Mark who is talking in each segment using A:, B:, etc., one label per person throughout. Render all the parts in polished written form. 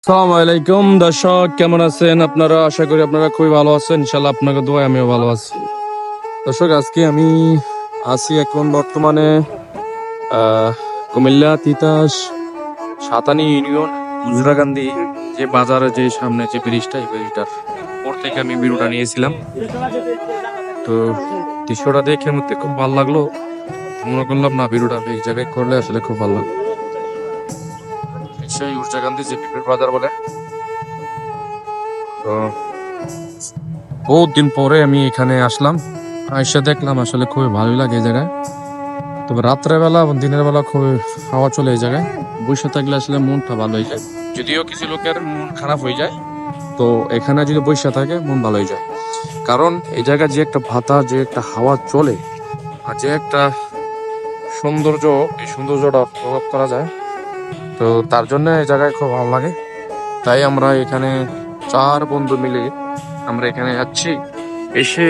A: সালাম আলাইকুম দর্শক, কেমন আছেন আপনারা? আশা করি আপনারা খুবই ভালো আছেন। ইনশাল্লাহ আপনাকে দোয়ায় আমিও ভালো আছি। দর্শক, আজকে আমি আছি এখন বর্তমানে কুমিল্লা তিতাস সাতানি ইউনিয়ন উজরাকান্দি যে বাজারে যে সামনে যে ব্রিজটা, এই ব্রিজটার উপর থেকে আমি ভিডিওটা নিয়েছিলাম। তো দৃশ্যটা দেখে মধ্যে খুব ভালো লাগলো। মনে করলাম না, ভিডিওটা এক জায়গায় করলে আসলে খুব ভালো লাগলো। নিশ্চয়ই উজরাকান্দি যে পিপের বাজার বলে। তো বহুত দিন পরে আমি এখানে আসলাম, এসে দেখলাম আসলে খুবই ভালোই লাগে এই জায়গায়। তবে রাত্রের বেলা এবং দিনের বেলা খুবই হাওয়া চলে এই জায়গায়। বসে থাকলে আসলে মনটা ভালো হয়ে যায়, যদিও কিছু লোকের মন খারাপ হয়ে যায়। তো এখানে যদি বসে থাকে মন ভালো হয়ে যায়, কারণ এই জায়গায় যে একটা ভাতা, যে একটা হাওয়া চলে, আর যে একটা সৌন্দর্য, এই সৌন্দর্যটা উপভোগ করা যায়। তো তার জন্য এই জায়গায় খুব ভালো লাগে। তাই আমরা এখানে 4 বন্ধু মিলে আমরা এখানে যাচ্ছি। এসে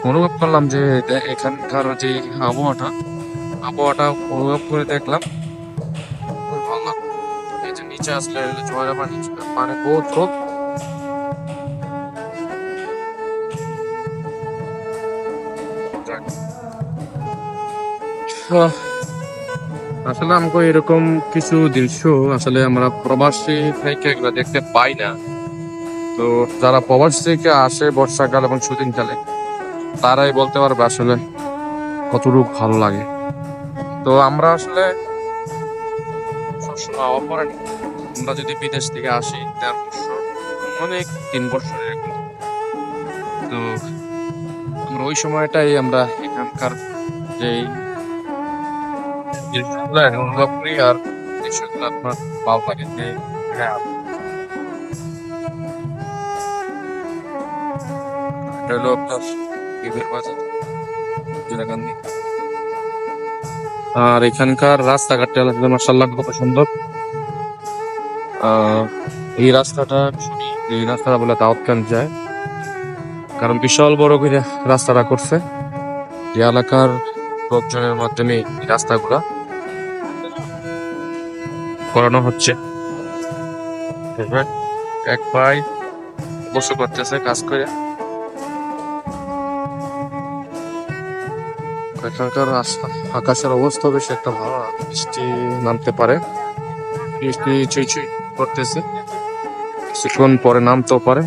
A: অনুভব করলাম যে এখানকার যে আবহাওয়াটা আবহাওয়াটা অনুভব করে দেখলাম, খুব ভালো লাগলো। এই যে নিচে আসলে জোয়ারের পানি, মানে বহুত স্রোত। আহ, আসলে আমাকে এরকম কিছু দৃশ্য আসলে আমরা প্রবাসী থেকে এগুলো দেখতে পাই না। তো যারা প্রবাস থেকে আসে বর্ষাকাল এবং শীতকালে কালে, তারাই বলতে পারবে আসলে কতটুকু ভালো লাগে। তো আমরা আসলে সবসময় হওয়া পড়েনি। আমরা যদি বিদেশ থেকে আসি 1.5 বছর, অনেক 3 বছর এরকম। তো আমরা ওই সময়টাই আমরা এখানকার যে জিনিসগুলো অনুভব করি, আর দৃশ্যগুলো আপনার ভালো লাগে যে হ্যাঁ, এটা হলো আপনার বিবের বাজার, জিরাকান্দি। আর এখানকার রাস্তাঘাটটা মাসাল্লাহ কত সুন্দর। আহ এই রাস্তাটা শুনি, এই রাস্তাটা বলে দাউদকান্দি যায়, কারণ বিশাল বড় করে রাস্তাটা করছে। এই এলাকার লোকজনের মাধ্যমে এই রাস্তাগুলা করানো হচ্ছে। এবার এক ভাই বসে করতেছে কাজ করে। এখানকার আকাশের অবস্থা বেশ একটা ভালো, বৃষ্টি নামতে পারে। বৃষ্টি চুই চুই করতেছে, কিছুক্ষণ পরে নামতেও পারে।